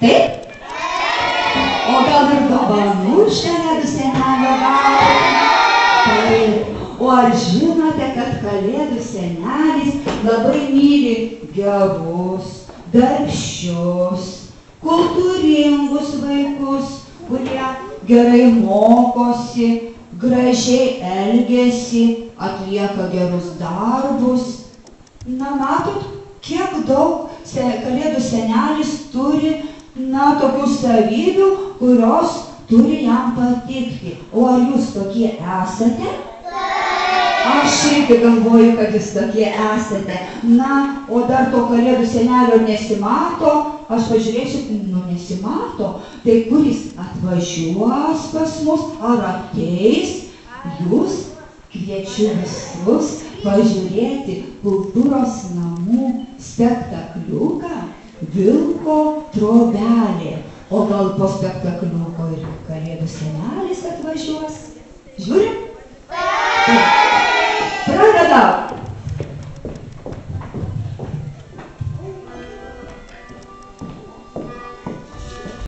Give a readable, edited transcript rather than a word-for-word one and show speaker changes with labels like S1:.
S1: Taip? O gal ir dovanų iš Kalėdų senelio gautumėte? Taip. O ar žinote, kad Kalėdų senelis labai myli gerus, darbščius, kultūringus vaikus, kurie gerai mokosi, gražiai elgiasi, atlieka gerus darbus. Na, matot, kiek daug Kalėdų senelis turi, tokių savybių, kurios turi jam patikti. O ar jūs tokie esate? Aš irgi galvoju, kad jūs tokie esate. Na, o dar to Kalėdų senelio nesimato. Aš pažiūrėsiu, nesimato. Tai kur jis atvažiuos pas mus, ar ateis? Jūs kviečiu visus pažiūrėti kultūros namų spektakliuką Vilko trobelė. O gal po spektakliuko ir Kalėdų senelis atvažiuos? Žiūrim? Pradedam!